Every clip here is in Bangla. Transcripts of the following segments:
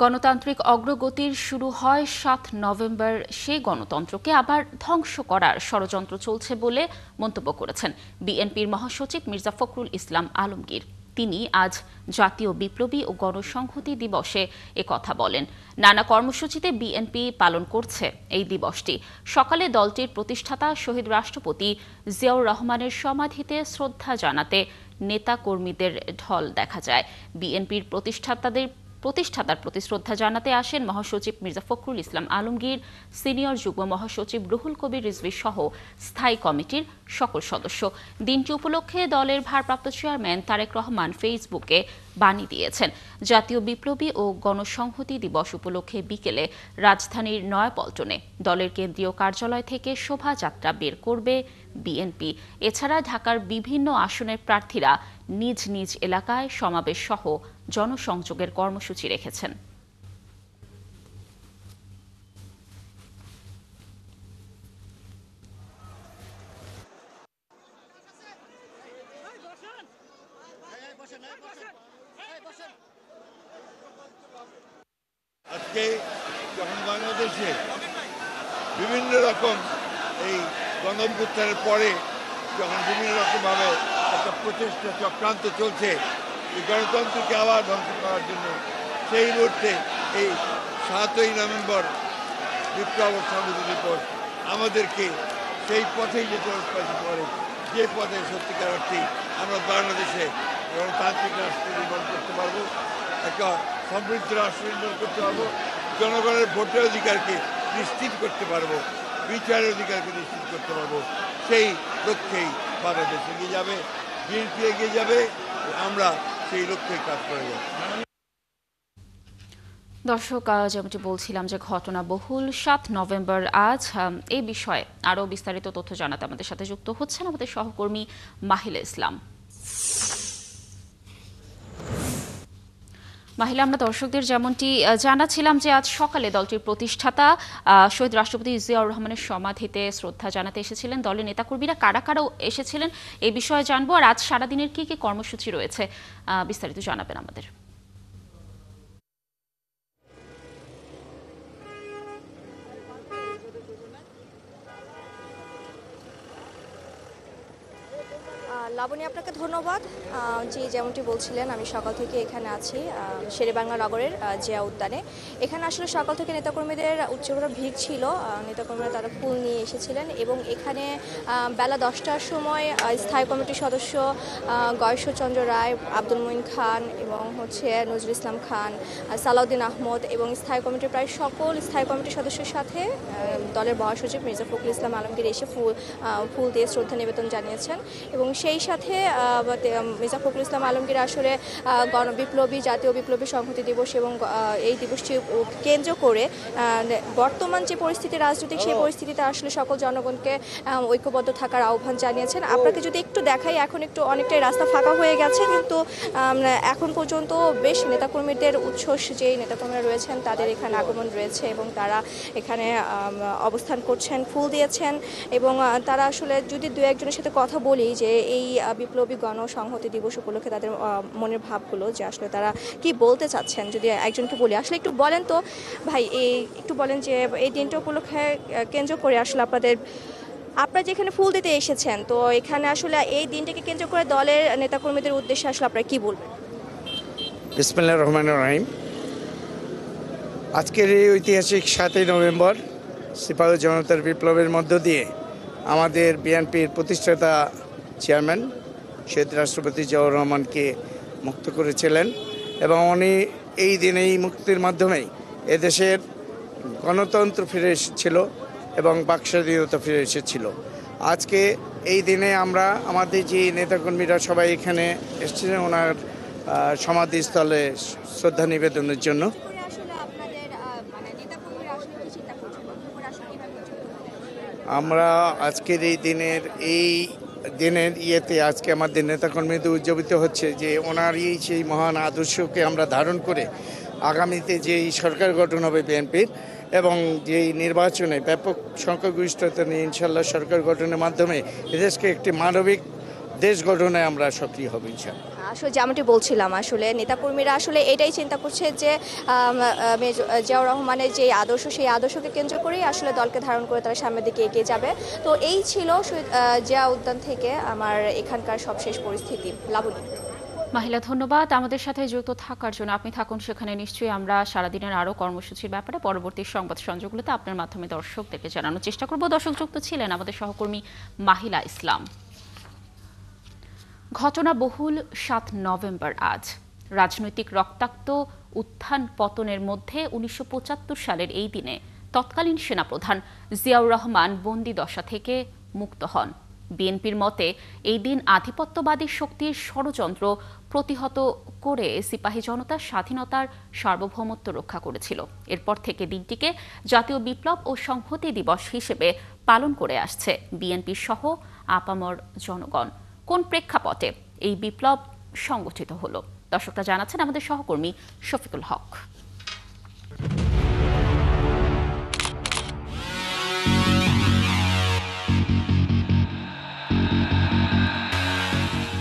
গণতান্ত্রিক অগ্রগতির শুরু হয় ৭ নভেম্বর, সেই গণতন্ত্রকে আবার ধ্বংস করার ষড়যন্ত্র চলছে বলে মন্তব্য করেছেন বিএনপির মহাসচিব মির্জা ফখরুল ইসলাম আলমগীর। তিনি আজ জাতীয় বিপ্লবী ও গণসংহতি দিবসে একথা বলেন। নানা কর্মসূচিতে বিএনপি পালন করছে এই দিবসটি। সকালে দলটির প্রতিষ্ঠাতা শহীদ রাষ্ট্রপতি জিয়াউর রহমানের সমাধিতে শ্রদ্ধা জানাতে নেতা কর্মীদের ঢল দেখা যায়। বিএনপির প্রতিষ্ঠাতার প্রতি শ্রদ্ধা জানাতে আসেন মহাসচিব মির্জা ফখরুল ইসলাম আলমগীর, সিনিয়র যুগ্ম মহাসচিব রুহুল কবির রিজভী সহ স্থায়ী কমিটির সকল সদস্য। দিনটি উপলক্ষে দলের ভারপ্রাপ্ত চেয়ারম্যান তারেক রহমান ফেসবুকে বাণী দিয়েছেন। জাতীয় বিপ্লবী ও গণসংহতি দিবস উপলক্ষে বিকেলে রাজধানীর নয়াপল্টনে দলের কেন্দ্রীয় কার্যালয় থেকে শোভাযাত্রা বের করবে বিএনপি। এছাড়া ঢাকার বিভিন্ন আসনের প্রার্থীরা নিজ নিজ এলাকায় সমাবেশ সহ জনসংযোগের কর্মসূচি রেখেছেন। আজকে যখন বাংলাদেশে বিভিন্ন রকম এই গণঅভ্যুত্থানের পরে যখন বিভিন্ন রকমভাবে একটা প্রচেষ্টা চক্রান্ত চলছে এই গণতন্ত্রকে আবার ধ্বংস করার জন্য, সেই মুহূর্তে এই ৭ই নভেম্বর বিপ্লব ও সংহতি দিবস আমাদেরকে সেই পথেই যেতে করে, যে পথে সত্যিকার অর্থে আমরা বাংলাদেশে গণতান্ত্রিক রাষ্ট্র নির্মাণ করতে পারবো, একটা সমৃদ্ধ রাষ্ট্র নির্মাণ করতে পারবো, জনগণের ভোটের অধিকারকে নিশ্চিত করতে পারবো, বিচারের অধিকারকে নিশ্চিত করতে পারবো। সেই লক্ষ্যেই বাংলাদেশ এগিয়ে যাবে, বিএনপি এগিয়ে যাবে, আমরা সেই লক্ষ্যেই কাজ করে যাব। দর্শক, যেমনটি বলছিলাম যে ঘটনাবহুল ৭ নভেম্বর আজ, এই বিষয়ে আরও বিস্তারিত তথ্য জানাতে আমাদের সাথে যুক্ত হচ্ছেন আমাদের সহকর্মী মাহিলা ইসলাম। মাহিলা, আমরা দর্শকদের যেমনটি জানাচ্ছিলাম যে আজ সকালে দলটির প্রতিষ্ঠাতা শহীদ রাষ্ট্রপতি জিয়াউর রহমানের সমাধিতে শ্রদ্ধা জানাতে এসেছিলেন দলের নেতাকর্মীরা। কারা কারা এসেছিলেন এই বিষয়ে জানবো, আর আজ সারাদিনের কি কি কর্মসূচি রয়েছে বিস্তারিত জানাবেন আমাদের। লাবণী, আপনাকে ধন্যবাদ। জি, যেমনটি বলছিলেন, আমি সকাল থেকে এখানে আছি শেরেবাংলা নগরের জিয়া উদ্যানে। এখানে আসলে সকাল থেকে নেতাকর্মীদের উচ্চকর ভিড় ছিল। নেতাকর্মীরা তারা ফুল নিয়ে এসেছিলেন এবং এখানে বেলা 10টার সময় স্থায়ী কমিটির সদস্য গয়েশ্বরচন্দ্র রায়, আব্দুল মঈন খান এবং নজরুল ইসলাম খান, সালাউদ্দিন আহমদ এবং স্থায়ী কমিটির প্রায় সকল স্থায়ী কমিটির সদস্যের সাথে দলের মহাসচিব মির্জা ফখরুল ইসলাম আলমগীর এসে ফুল দিয়ে শ্রদ্ধা নিবেদন জানিয়েছেন। এবং সেই সাথে মির্জা ফখরুল ইসলাম আলমগীর আসলে জাতীয় বিপ্লবী সংহতি দিবস এবং এই দিবসটি কেন্দ্র করে বর্তমান যে পরিস্থিতি রাজনৈতিক, সেই পরিস্থিতিতে আসলে সকল জনগণকে ঐক্যবদ্ধ থাকার আহ্বান জানিয়েছেন। আপনাকে যদি একটু দেখাই, এখন একটু অনেকটাই রাস্তা ফাঁকা হয়ে গেছে, কিন্তু এখন পর্যন্ত বেশ নেতাকর্মীদের উচ্ছ্বাস, যে নেতাকর্মীরা রয়েছেন তাদের এখানে আগমন রয়েছে এবং তারা এখানে অবস্থান করছেন, ফুল দিয়েছেন। এবং তারা আসলে যদি দু একজনের সাথে কথা বলি যে এই বিপ্লবী গণসংহতি দিবস উপলক্ষে তাদের মনের ভাবগুলো, যে আসলে তারা কি বলতে চাচ্ছেন, যদি একজনকে বলি, আসলে একটু বলেন তো ভাই, একটু বলেন যে এই দিনটা উপলক্ষে কেন্দ্র করে আসলে আপনারা যেখানে ফুল দিতে এসেছেন, তো এখানে আসলে এই দিনটাকে কেন্দ্র করে দলের নেতাকর্মীদের উদ্দেশ্যে আসলে আপনারা কি বলবেন? বিসমিল্লাহির রহমানির রহিম। আজকের এই ঐতিহাসিক ৭ই নভেম্বর সিপাহী জনতার বিপ্লবের মধ্য দিয়ে আমাদের বিএনপির প্রতিষ্ঠাতা চেয়ারম্যান শহীদ রাষ্ট্রপতি জিয়াউর রহমানকে মুক্ত করেছিলেন এবং উনি এই দিনে এই মুক্তির মাধ্যমেই এদেশের গণতন্ত্র ফিরে এসেছিল এবং বাকস্বাধীনতা ফিরে এসেছিল। আজকে এই দিনে আমরা আমাদের যে নেতাকর্মীরা সবাই এখানে এসেছিলেন ওনার সমাধিস্থলে শ্রদ্ধা নিবেদনের জন্য। আমরা আজকের এই দিনের ইয়েতে আজকে আমাদের নেতাকর্মীদের উদযাপিত হচ্ছে যে ওনার সেই মহান আদর্শকে আমরা ধারণ করে আগামীতে যেই সরকার গঠন হবে বিএনপির এবং যেই নির্বাচনে ব্যাপক সংখ্যাগরিষ্ঠতা নিয়ে ইনশাল্লাহ সরকার গঠনের মাধ্যমে এদেশকে একটি মানবিক দেশ গঠনে আমরা সক্রিয় হব ইনশাআল্লাহ। আসলে যেমনটি বলছিলাম, আসলে নেতাকর্মীরা আসলে এটাই চিন্তা করছে যে মেজর জিয়াউর রহমানের যে আদর্শ, সেই আদর্শকে কেন্দ্র করেই আসলে দলকে ধারণ করে তারা সামনের দিকে এগিয়ে যাবে। তো এই ছিল জিয়া উদ্যান থেকে আমার এখানকার সবশেষ পরিস্থিতি। লাবণী। মাহিলা, ধন্যবাদ আমাদের সাথে যুক্ত থাকার জন্য। আপনি থাকুন সেখানে, নিশ্চয়ই আমরা সারাদিনের আরও কর্মসূচির ব্যাপারে পরবর্তী সংবাদ সংযোগগুলোতে আপনার মাধ্যমে দর্শকদেরকে জানানোর চেষ্টা করব। দর্শক যুক্ত ছিলেন আমাদের সহকর্মী মাহিলা ইসলাম। ঘটনাবহুল ৭ নভেম্বর আজ রাজনৈতিক রক্তাক্ত উত্থান পতনের মধ্যে ১৯৭৫ সালের এই দিনে তৎকালীন সেনাপ্রধান জিয়াউর রহমান বন্দি দশা থেকে মুক্ত হন। বিএনপির মতে এই দিন আধিপত্যবাদী শক্তির ষড়যন্ত্র প্রতিহত করে সিপাহী জনতা স্বাধীনতার সার্বভৌমত্ব রক্ষা করেছিল। এরপর থেকে দিনটিকে জাতীয় বিপ্লব ও সংহতি দিবস হিসেবে পালন করে আসছে বিএনপি সহ আপামর জনগণ। কোন প্রেক্ষাপটে এই বিপ্লব সংগঠিত হলো, দর্শকরা জানাচ্ছেন আমাদের সহকর্মী শফিকুল হক।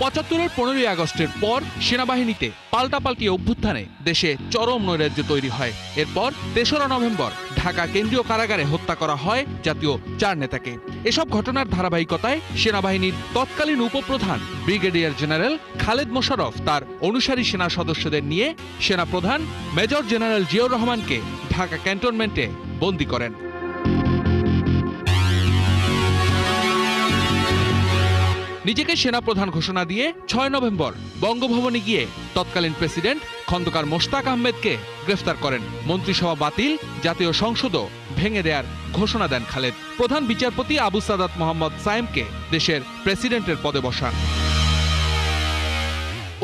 ৭৫-এর ১৫ই আগস্টের পর সেনাবাহিনীতে পাল্টাপাল্টি অভ্যুত্থানে দেশে চরম নৈরাজ্য তৈরি হয়। এরপর ৩রা নভেম্বর ঢাকা কেন্দ্রীয় কারাগারে হত্যা করা হয় জাতীয় ৪ নেতাকে। এসব ঘটনার ধারাবাহিকতায় সেনাবাহিনীর তৎকালীন উপপ্রধান ব্রিগেডিয়ার জেনারেল খালেদ মোশাররফ তার অনুসারী সেনা সদস্যদের নিয়ে সেনাপ্রধান মেজর জেনারেল জিয়াউর রহমানকে ঢাকা ক্যান্টনমেন্টে বন্দী করেন। নিজেকে সেনাপ্রধান ঘোষণা দিয়ে ৬ নভেম্বর বঙ্গভবনে গিয়ে তৎকালীন প্রেসিডেন্ট খন্দকার মোশতাক আহমেদকে গ্রেফতার করেন। মন্ত্রিসভা বাতিল, জাতীয় সংসদও ভেঙে দেওয়ার ঘোষণা দেন খালেদ। প্রধান বিচারপতি আবু সাদাত মোহাম্মদ সায়েমকে দেশের প্রেসিডেন্টের পদে বসান।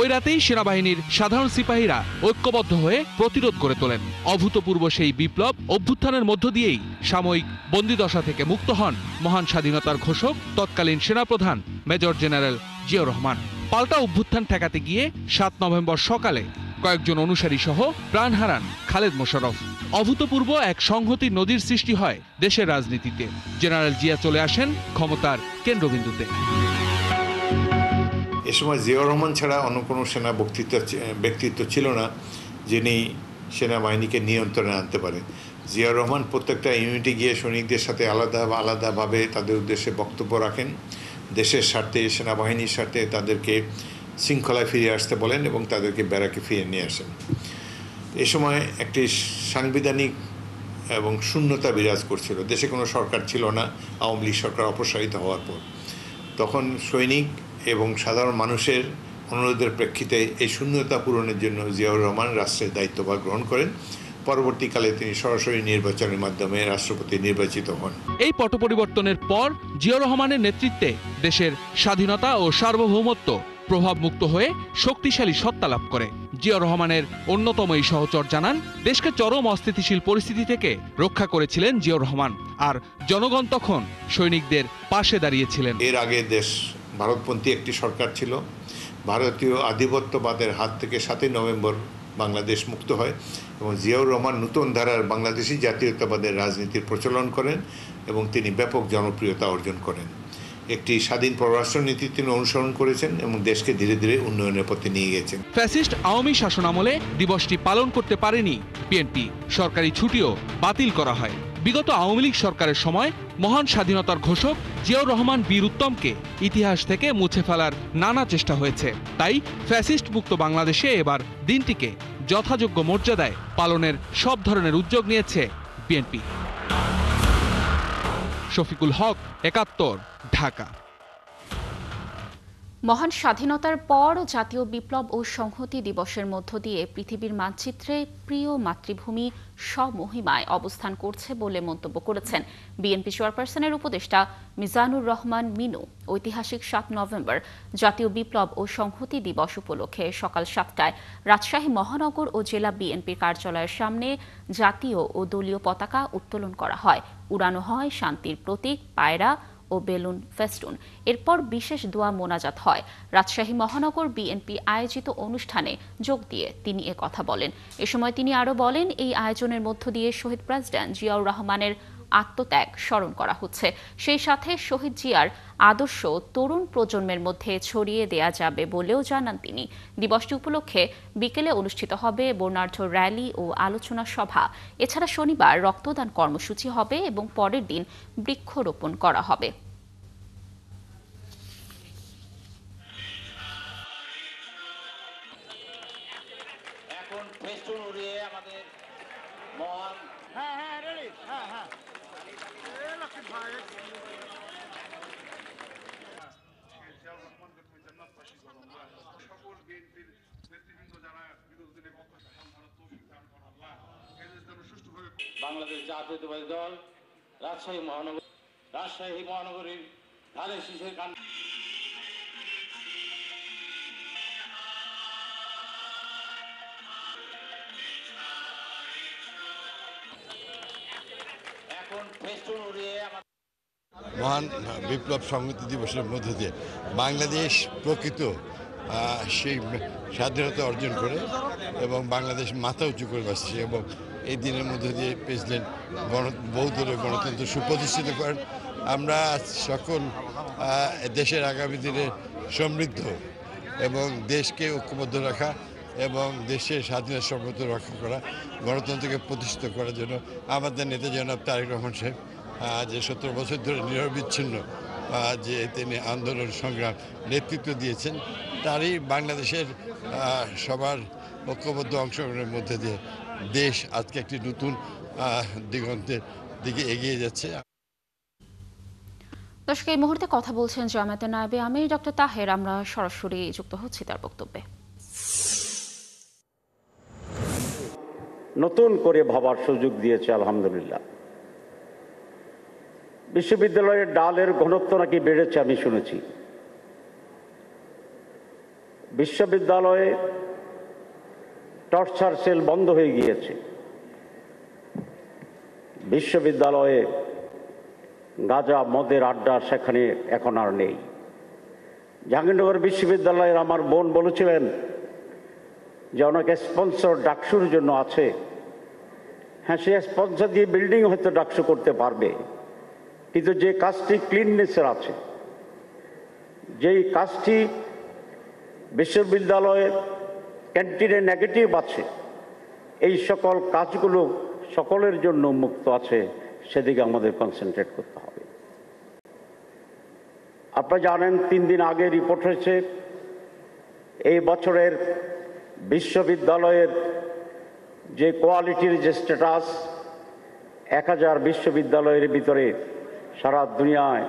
ওই রাতেই সেনাবাহিনীর সাধারণ সিপাহীরা ঐক্যবদ্ধ হয়ে প্রতিরোধ করে তোলেন। অভূতপূর্ব সেই বিপ্লব অভ্যুত্থানের মধ্য দিয়েই সাময়িক বন্দিদশা থেকে মুক্ত হন মহান স্বাধীনতার ঘোষক তৎকালীন সেনাপ্রধান মেজর জেনারেল জিয়াউর রহমান। পাল্টা অভ্যুত্থান ঠেকাতে গিয়ে ৭ নভেম্বর সকালে কয়েকজন অনুসারী সহ প্রাণ হারান খালেদ মোশাররফ। অভূতপূর্ব এক সংহতি নদীর সৃষ্টি হয় দেশের রাজনীতিতে। জেনারেল জিয়া চলে আসেন ক্ষমতার কেন্দ্রবিন্দুতে। এ সময় জিয়াউর রহমান ছাড়া অন্য কোনো সেনা ব্যক্তিত্ব ছিল না যিনি সেনাবাহিনীকে নিয়ন্ত্রণে আনতে পারে। জিয়াউর রহমান প্রত্যেকটা ইউনিটে গিয়ে সৈনিকদের সাথে আলাদাভাবে তাদের উদ্দেশ্যে বক্তব্য রাখেন। দেশের স্বার্থে, সেনাবাহিনীর স্বার্থে তাদেরকে শৃঙ্খলায় ফিরে আসতে বলেন এবং তাদেরকে ব্যারাকে ফিরে নিয়ে আসেন। এ সময় একটি সাংবিধানিক এবং শূন্যতা বিরাজ করছিল। দেশে কোনো সরকার ছিল না আওয়ামী লীগ সরকার অপসারিত হওয়ার পর। তখন সৈনিক এবং সাধারণ মানুষের অনুরোধের প্রেক্ষিতে এই শূন্যতা পূরণের জন্য জিয়াউর রহমান রাষ্ট্রের দায়িত্বভার গ্রহণ করেন। পরবর্তীকালে তিনি সরাসরি নির্বাচনের মাধ্যমে রাষ্ট্রপতি নির্বাচিত হন। এই পট পরিবর্তনের পর জিয়াউর রহমানের নেতৃত্বে দেশের স্বাধীনতা ও সার্বভৌমত্ব প্রভাবমুক্ত হয়ে শক্তিশালী সত্তা লাভ করে। জিয়াউর রহমানের অন্যতম এই সহচর জানান, দেশকে চরম অস্থিতিশীল পরিস্থিতি থেকে রক্ষা করেছিলেন জিয়াউর রহমান, আর জনগণ তখন সৈনিকদের পাশে দাঁড়িয়েছিলেন। এর আগে দেশ ভারতপন্থী একটি সরকার ছিল। ভারতীয় আধিপত্যবাদের হাত থেকে ৭ই নভেম্বর বাংলাদেশ মুক্ত হয় এবং জিয়াউর রহমান নতুন ধারার বাংলাদেশি জাতীয়তাবাদের রাজনীতির প্রচলন করেন এবং তিনি ব্যাপক জনপ্রিয়তা অর্জন করেন। একটি স্বাধীন পররাষ্ট্রনীতি তিনি অনুসরণ করেছেন এবং দেশকে ধীরে ধীরে উন্নয়নের পথে নিয়ে গেছেন। ফ্যাসিস্ট আওয়ামী শাসনামলে দিবসটি পালন করতে পারেনি বিএনপি। সরকারি ছুটিও বাতিল করা হয়। বিগত আওয়ামী লীগ সরকারের সময় মহান স্বাধীনতার ঘোষক জিয়াউর রহমান বীর উত্তমকে ইতিহাস থেকে মুছে ফেলার নানা চেষ্টা হয়েছে। তাই ফ্যাসিস্ট মুক্ত বাংলাদেশে এবার দিনটিকে যথাযোগ্য মর্যাদায় পালনের সব ধরনের উদ্যোগ নিয়েছে বিএনপি। শফিকুল হক, ৭১, ঢাকা। মহান স্বাধীনতার পর জাতীয় বিপ্লব ও সংহতি দিবসের মধ্য দিয়ে পৃথিবীর মানচিত্রে প্রিয় মাতৃভূমি স্বমহিমায় অবস্থান করছে বলে মন্তব্য করেছেন বিএনপি চেয়ারপারসনের উপদেষ্টা মিজানুর রহমান মিনু। ঐতিহাসিক ৭ নভেম্বর জাতীয় বিপ্লব ও সংহতি দিবস উপলক্ষে সকাল ৭টায় রাজশাহী মহানগর ও জেলা বিএনপির কার্যালয়ের সামনে জাতীয় ও দলীয় পতাকা উত্তোলন করা হয়। উড়ানো হয় শান্তির প্রতীক পায়রা ও বেলুন ফেস্টুন। এরপর বিশেষ দোয়া মোনাজাত হয়। রাজশাহী মহানগর বিএনপি আয়োজিত অনুষ্ঠানে যোগ দিয়ে তিনি কথা বলেন। এ সময় তিনি আরও বলেন, এই আয়োজনের মধ্য দিয়ে শহীদ প্রেসিডেন্ট জিয়াউর রহমানের আত্মত্যাগ স্মরণ করা হচ্ছে। সেই সাথে শহীদ জিয়ার আদর্শ তরুণ প্রজন্মের মধ্যে ছড়িয়ে দেয়া যাবে বলেও জানান তিনি। দিবসটি উপলক্ষে বিকেলে অনুষ্ঠিত হবে বর্ণাঢ্য র্যালি ও আলোচনা সভা। এছাড়া শনিবার রক্তদান কর্মসূচি হবে এবং পরের দিন বৃক্ষরোপণ করা হবে। বাংলাদেশ জাতীয়তাবাদী দল রাজশাহী মহানগরীর ধানের শীষের কান এখন ফেস্টুন উড়িয়ে মহান বিপ্লব সংহতি দিবসের মধ্য দিয়ে বাংলাদেশ প্রকৃত সেই স্বাধীনতা অর্জন করে এবং বাংলাদেশ মাথা উঁচু করে বসছে এবং এই দিনের মধ্যে দিয়ে প্রেসিডেন্ট বহুদলীয় গণতন্ত্র সুপ্রতিষ্ঠিত করেন। আমরা সকল দেশের আগামী দিনে সমৃদ্ধ এবং দেশকে ঐক্যবদ্ধ রাখা এবং দেশের স্বাধীনতা সার্বভৌমত্ব রক্ষা করা, গণতন্ত্রকে প্রতিষ্ঠিত করার জন্য আমাদের নেতা জনাব তারেক রহমান সাহেব যে 17 বছর ধরে নিরবিচ্ছিন্ন যে তিনি আন্দোলন সংগ্রাম নেতৃত্ব দিয়েছেন, তারই বাংলাদেশের সবার ঐক্যবদ্ধ অংশগ্রহণের মধ্যে দিয়ে দেশ আজকে একটি নতুন দিগন্তের দিকে এগিয়ে যাচ্ছে। দর্শক, এই মুহূর্তে কথা বলছেন জামায়াতের নায়েবে আমির ডক্টর তাহের। আমরা সরাসরি যুক্ত হচ্ছি তার বক্তব্যে। নতুন করে ভাবার সুযোগ দিয়েছে আলহামদুলিল্লাহ। বিশ্ববিদ্যালয়ের ডালের ঘনত্ব নাকি বেড়েছে আমি শুনেছি। বিশ্ববিদ্যালয়ে টর্চার সেল বন্ধ হয়ে গিয়েছে। বিশ্ববিদ্যালয়ে গাঁজা মদের আড্ডা সেখানে এখন আর নেই। জাহাঙ্গীরনগর বিশ্ববিদ্যালয়ের আমার বোন বলেছিলেন যে অনেক স্পন্সর ডাকসুর জন্য আছে। হ্যাঁ, সে স্পন্সর দিয়ে বিল্ডিং হয়তো ডাকসু করতে পারবে, কিন্তু যে কাজটি ক্লিননেসের আছে, যেই কাজটি বিশ্ববিদ্যালয়ে ক্যান্টিনে নেগেটিভ আছে, এই সকল কাজগুলো সকলের জন্য মুক্ত আছে, সেদিকে আমাদের কনসেন্ট্রেট করতে হবে। আপনারা জানেন 3 দিন আগে রিপোর্ট হয়েছে এই বছরের বিশ্ববিদ্যালয়ের যে কোয়ালিটির যে স্ট্যাটাস, 1000 বিশ্ববিদ্যালয়ের ভিতরে সারা দুনিয়ায়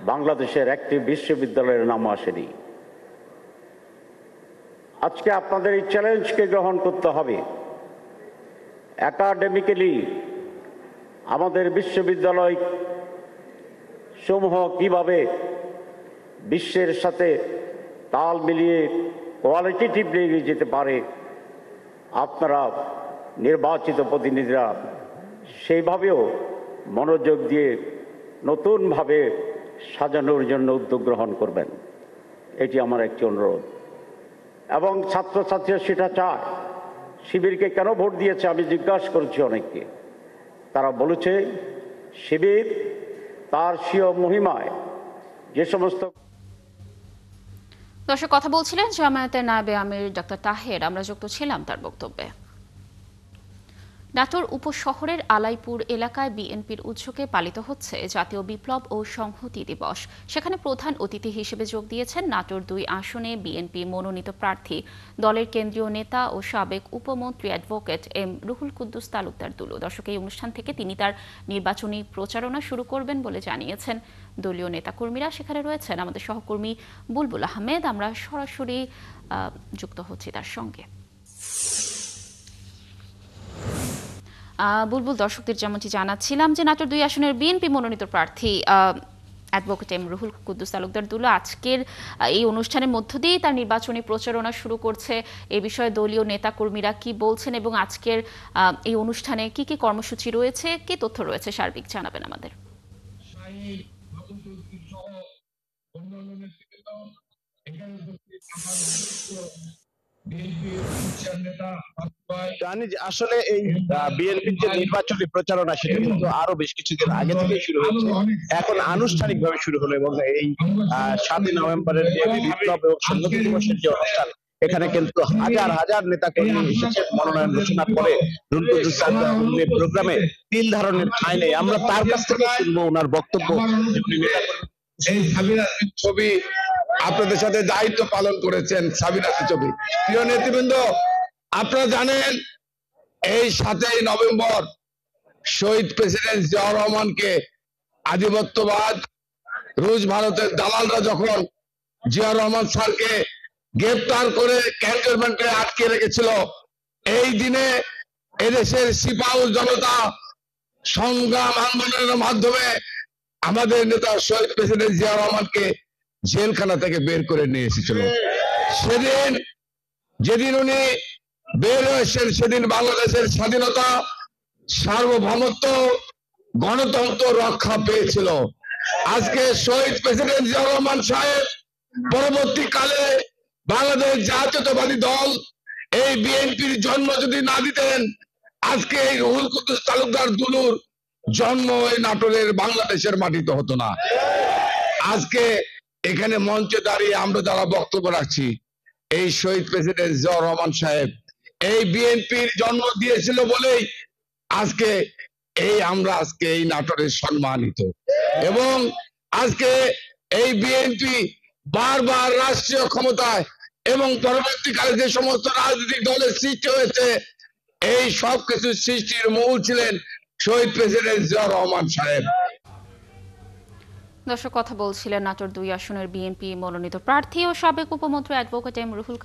বাংলাদেশের একটি বিশ্ববিদ্যালয়ের নাম আসেনি। আজকে আপনাদের এই চ্যালেঞ্জকে গ্রহণ করতে হবে। একাডেমিক্যালি আমাদের বিশ্ববিদ্যালয় সমূহ কিভাবে বিশ্বের সাথে তাল মিলিয়ে কোয়ালিটেটিভলি এগিয়ে যেতে পারে, আপনারা নির্বাচিত প্রতিনিধিরা সেইভাবেও মনোযোগ দিয়ে নতুনভাবে সাজানোর জন্য উদ্যোগ গ্রহণ করবেন, এটি আমার একটি অনুরোধ। এবং ছাত্রছাত্রীরা সেটা চায়। শিবিরকে কেন ভোট দিয়েছে আমি জিজ্ঞাসা করেছি অনেককে। তারা বলেছে শিবির তার স্বীয় মহিমায় যে সমস্ত। দর্শক, কথা বলছিলেন জামায়াতের নায়েবে আমির ডক্টর তাহের। আমরা যুক্ত ছিলাম তার বক্তব্যে। নাটোর উপশহরের আলাইপুর এলাকায় বিএনপির উদ্যোগে পালিত হচ্ছে জাতীয় বিপ্লব ও সংহতি দিবস। সেখানে প্রধান অতিথি হিসেবে যোগ দিয়েছেন নাটোর 2 আসনে বিএনপি মনোনীত প্রার্থী দলের কেন্দ্রীয় নেতা ও সাবেক উপমন্ত্রী অ্যাডভোকেট এম রুহুল কুদ্দুস তালুকদার দুলু। দর্শক, এই অনুষ্ঠান থেকে তিনি তার নির্বাচনী প্রচারণা শুরু করবেন বলে জানিয়েছেন দলীয় নেতাকর্মীরা। সেখানে রয়েছেন আমাদের সহকর্মী বুলবুল আহমেদ। আমরা সরাসরি যুক্ত হচ্ছি তার সঙ্গে। বুলবুল, দর্শকদের যেমনটি জানাচ্ছিলাম যে নাটোর 2 আসনের বিএনপি মনোনীত প্রার্থী অ্যাডভোকেট এম রুহুল কুদ্দুস তালুকদার দুলু আজকের এই অনুষ্ঠানের মধ্য দিয়েই তার নির্বাচনী প্রচারণা শুরু করছে। এই বিষয়ে দলীয় নেতাকর্মীরা কি বলছেন এবং আজকের এই অনুষ্ঠানে কি কি কর্মসূচি রয়েছে, কি তথ্য রয়েছে সার্বিক জানাবেন আমাদের। বিএনপির নেতা আসলে এই বিএনপির যে নির্বাচনী প্রচারণা সেটা কিন্তু আরো বেশ কিছুদিন আগে থেকেই শুরু হয়েছে, এখন আনুষ্ঠানিকভাবে শুরু হলো এবং এই 7ই নভেম্বরের যে বিপ্লব এবং সংহতি দিবসের যে অনুষ্ঠান, এখানে কিন্তু হাজার হাজার নেতা কর্মী এসেছেন মনোনয়ন ঘোষণার পরে। প্রোগ্রামে তিল ধারণের ঠাঁই নেই। আমরা তার কাছ থেকে শুনবো ওনার বক্তব্য। এই সাবিনা ছবি আপনাদের সাথে দায়িত্ব পালন করেছেন। সাবিনা ছবি, প্রিয় নেতৃবৃন্দ, আপনারা জানেন এই 7ই নভেম্বর শহীদ প্রেসিডেন্ট জিয়াউর রহমানকে আধিপত্যবাদ রুশ ভারতের দালালরা যখন জিয়াউর রহমান স্যারকে গ্রেপ্তার করে ক্যান্টনমেন্টে আটকে রেখেছিল, এই দিনে এদেশের সিপাহ জনতা সংগ্রাম আন্দোলনের মাধ্যমে আমাদের নেতা শহীদ প্রেসিডেন্ট জিয়াউর রহমানকে জেলখানা থেকে বের করে নিয়ে এসেছিল। যেদিন উনি বের হয়েছেন, সেদিন বাংলাদেশের স্বাধীনতা, সার্বভৌমত্ব, গণতন্ত্র রক্ষা পেয়েছিল। আজকে শহীদ প্রেসিডেন্ট জিয়াউর রহমান সাহেব পরবর্তীকালে বাংলাদেশ জাতীয়তাবাদী দল এই বিএনপির জন্ম যদি না দিতেন, আজকে এই রুহুল কুদ্দুস তালুকদার দুলুর জন্ম এই নাটোরের বাংলাদেশের মাটিতে হতো না। আজকে এখানে মঞ্চে দাঁড়িয়ে আমরা যারা বক্তব্য রাখছি, এই শহীদ প্রেসিডেন্ট জিয়াউর রহমান সাহেব এই বিএনপির জন্ম দিয়েছিল বলেই আজকে আমরা আজকে এই নাটোরের সম্মানিত। এবং আজকে এই বিএনপি বারবার রাষ্ট্রীয় ক্ষমতায় এবং পরবর্তীকালে যে সমস্ত রাজনৈতিক দলের সৃষ্টি হয়েছে, এই সব কিছু সৃষ্টির মূল ছিলেন শহীদ প্রেসিডেন্ট জিয়াউর রহমান সাহেব। দর্শক, কথা বলছিলেন নাটোর 2 আসনের বিএনপি মনোনীত প্রার্থী ও সাবেক উপমন্ত্রী অ্যাডভোকেট এম রুহুল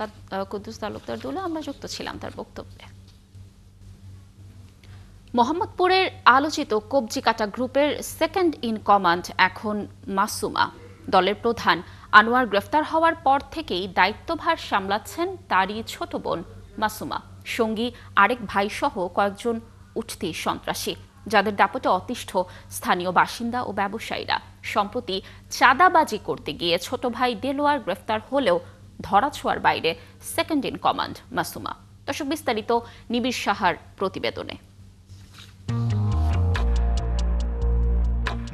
কুদ্দুস তালুকদার দুলু। আমরা যুক্ত ছিলাম তার বক্তব্যে। মোহাম্মদপুরের আলোচিত কবজিকাটা গ্রুপের সেকেন্ড ইন কমান্ড এখন মাসুমা। দলের প্রধান আনোয়ার গ্রেফতার হওয়ার পর থেকেই দায়িত্বভার সামলাচ্ছেন তারই ছোট বোন মাসুমা, সঙ্গী আরেক ভাই সহ কয়েকজন উঠতি সন্ত্রাসী, যাদের দাপটে অতিষ্ঠ স্থানীয় বাসিন্দা ও ব্যবসায়ীরা। সম্প্রতি চাঁদাবাজি করতে গিয়ে ছোট ভাই দেলোয়ার গ্রেফতার হলেও ধরাছোঁয়ার বাইরে সেকেন্ড ইন কমান্ড মাসুমা। দর্শক, বিস্তারিত নিবিড় সাহার প্রতিবেদনে।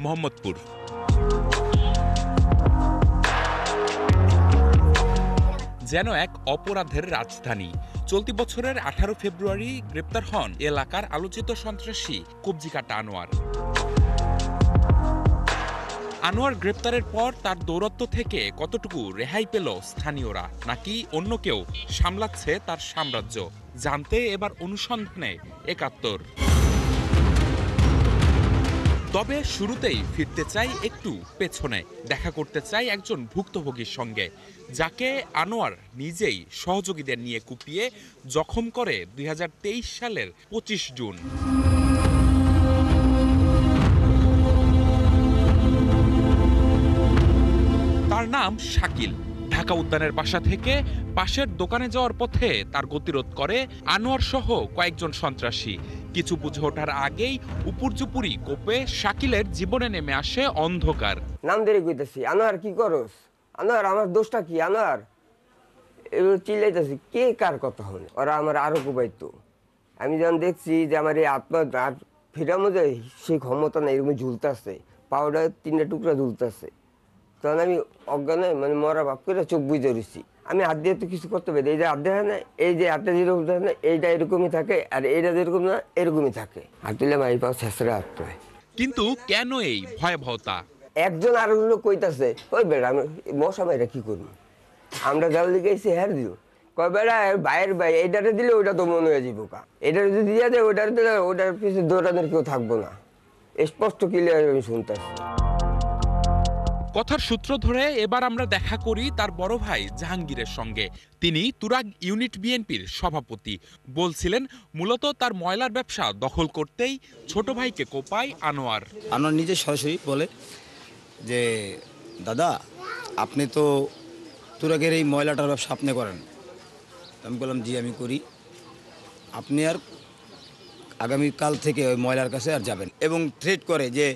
মোহাম্মদপুর যেন এক অপরাধের রাজধানী। চলতি বছরের 18 ফেব্রুয়ারি গ্রেপ্তার হন এলাকার আলোচিত সন্ত্রাসী কবজিকাটা আনোয়ার গ্রেপ্তারের পর তার দৌরত্ব থেকে কতটুকু রেহাই পেল স্থানীয়রা, নাকি অন্য কেউ সামলাচ্ছে তার সাম্রাজ্য, জানতে এবার অনুসন্ধানে 71। তবে শুরুতেই ফিরতে চাই একটু পেছনে, দেখা করতে চাই একজন ভুক্তভোগীর সঙ্গে, যাকে আনোয়ার নিজেই সহযোগীদের নিয়ে কুপিয়ে জখম করে 2023 সালের 25 জুন। তার নাম শাকিল। ঢাকা উদ্যানের বাসা থেকে পাশের দোকানে যাওয়ার পথে তার গতিরোধ করে আনোয়ার সহ কয়েকজন সন্ত্রাসী। কিছু বুঝে ওঠার আগেই উপর্যুপুরি কোপে শাকিলের জীবনে নেমে আসে অন্ধকার। নাম ধরে কইতাছি, আনোয়ার কি করস? আনোয়ার, আমার দোষটা কি? আনোয়ার, এবার চিল্লাইতেছি, কে কার কথা হল? ওরা আমার আরো কোপাইতো। আমি যখন দেখছি যে আমার এই আত্মা আর ফিরার মধ্যে সেই ক্ষমতা না, এরকম ঝুলতেছে, পাউডার 3টা টুকরা ঝুলতেছে, তখন আমি অজ্ঞানে মানে মরা ভাব করে চোখ বুঝে রয়েছি। আমি হাত দিয়ে তো কিছু করতে পারি, এই যে হাত দেখা না, এই যে হাতটা যেরকম থাকে না, এইটা এরকমই থাকে, আর এইটা যেরকম না এরকমই থাকে। হাত দিলে মাই পাও শেষরে হাত পায়। কিন্তু কেন এই ভয়াবহতা? একজন আর লোক কইতাছে, ওই বেড়া আমি মশা মাইরা কি করবো, আমরা যাও লিখেছি হ্যাঁ দিল, কয় বেড়া বাইরের ভাই এইটাতে দিলে ওইটা তো মনে হয়ে যাবো কা, এটা যদি দিয়ে দেয় ওইটার দিলে ওটার পিছিয়ে দৌড়ানোর কেউ থাকবো না। স্পষ্ট ক্লিয়ার আমি শুনতেছি। কথার সূত্র ধরে এবার আমরা দেখা করি তার বড় ভাই জাহাঙ্গীরের সঙ্গে। তিনি তুরাগ ইউনিট বিএনপির সভাপতি। বলছিলেন মূলত তার ময়লার ব্যবসা দখল করতেই ছোট ভাইকে কোপায় আনোয়ার। আনোয়ার নিজে সরাসরি বলে যে, দাদা আপনি তো তুরাগের এই ময়লাটার ব্যবসা আপনি করেন। আমি বললাম জি আমি করি, আপনি আর আগামীকাল থেকে ওই ময়লার কাছে আর যাবেন, এবং থ্রেট করে যে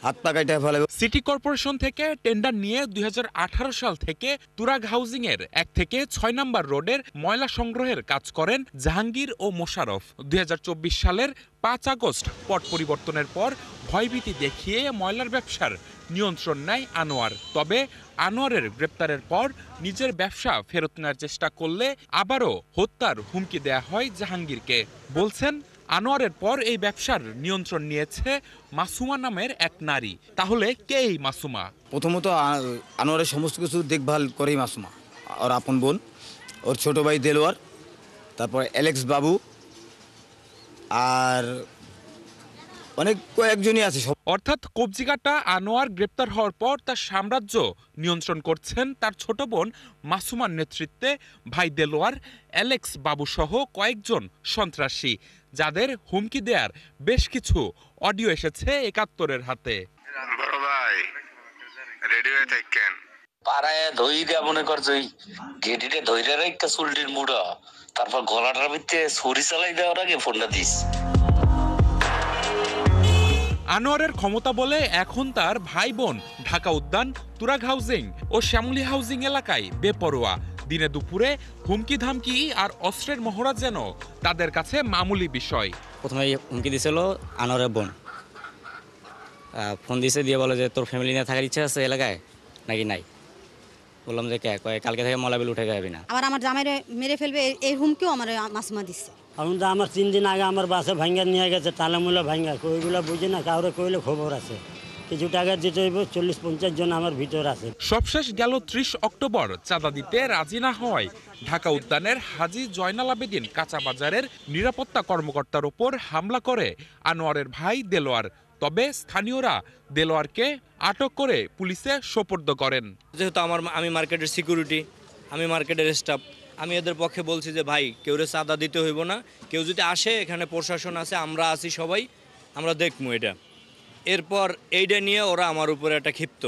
হাত পা কাইটা ফেলাবে। সিটি কর্পোরেশন থেকে টেন্ডার নিয়ে 2018 সাল থেকে তুরাগ হাউজিং এর 1 থেকে 6 নম্বর রোডের ময়লা সংগ্রহের কাজ করেন জাহাঙ্গীর ও মোশাররফ। 2024 সালের 5 আগস্ট পট পরিবর্তনের পর ভয়ভীতি দেখিয়ে ময়লার ব্যবসার নিয়ন্ত্রণ নেয় আনোয়ার। তবে আনোয়ারের গ্রেপ্তারের পর নিজের ব্যবসা ফেরত নেওয়ার চেষ্টা করলে আবারও হত্যার হুমকি দেয়া হয় জাহাঙ্গীরকে। বলছেন আনোয়ারের পর এই ব্যবসার নিয়ন্ত্রণ নিয়েছে মাসুমা নামের এক নারী। তাহলে কে এই মাসুমা? প্রথমত আনোয়ারের সমস্ত কিছু দেখভাল করেই মাসুমা, ওর আপন বোন, ওর ছোট ভাই দেলোয়ার, তারপর অ্যালেক্স বাবু, আর অনেক কয়েকজনই আছে। অর্থাৎ কবজিকাটা আনোয়ার গ্রেপ্তার হওয়ার পর তার সাম্রাজ্য নিয়ন্ত্রণ করছেন তার ছোট বোন মাসুমার নেতৃত্বে ভাই দেলোয়ার, অ্যালেক্স বাবু সহ কয়েকজন সন্ত্রাসী, যাদের হুমকি দেয়ার বেশ কিছু অডিও এসেছে ৭১-এর হাতে। বড় ভাই রেডি হয়ে থাকেন। পাড়ায় ধইরা মনে করছে গেটিতে ধইরা রাখা চুলটির মুড়া, তারপর গলাটার ভিতরে ছুরি চালাই দেওয়ার আগে ফোনটা দিস। আনোয়ারের ক্ষমতা বলে এখন তার ভাই বোন ঢাকা উদ্যান, তুরাগ হাউজিং ও শ্যামলী হাউজিং এলাকায় বেপরোয়া। দিনে দুপুরে হুমকি ধামকি আর অস্ত্রের মহড়া যেন তাদের কাছে মামুলি বিষয়। প্রথমে হুমকি দিয়েছিল আনোয়ারের বোন, ফোন দিয়েছে, দিয়ে বলে যে তোর ফ্যামিলি নিয়ে থাকার ইচ্ছা আছে এলাকায় নাকি নাই। বললাম যে কালকে থেকে মলাবিল উঠে যাবি না। আমার জামাইরে মেরে ফেলবে এই হুমকিও আমার মাসুমা দিচ্ছে। এখন তো আমার 3 দিন আগে আমার বাসে ভাঙ্গা নিয়ে গেছে, তালামুলা ভাঙ্গা, ওইগুলো বুঝি না, কাউরে কইলে খবর আছে। কিছু টাকা দিতে হইব, 40-50 জন আমার ভিতর আছে। সবশেষ গেল 30 অক্টোবর চাঁদা দিতে রাজি না হওয়ায় ঢাকা উদ্যানের হাজী জয়নাল আবেদিন কাঁচা বাজারের নিরাপত্তা কর্মকর্তার উপর হামলা করে আনোয়ারের ভাই দেলোয়ার। তবে স্থানীয়রা দেলোয়ারকে আটক করে পুলিশে সোপর্দ করেন। যেহেতু আমি মার্কেটের সিকিউরিটি, আমি মার্কেটের স্টাফ, আমি এদের পক্ষে বলছি যে ভাই কেউরে চাঁদা দিতে হইব না, কেউ যদি আসে এখানে প্রশাসন আছে, আমরা আছি, সবাই আমরা দেখবো এটা। এরপর এইটা নিয়ে ওরা আমার উপরে একটা ক্ষিপ্ত।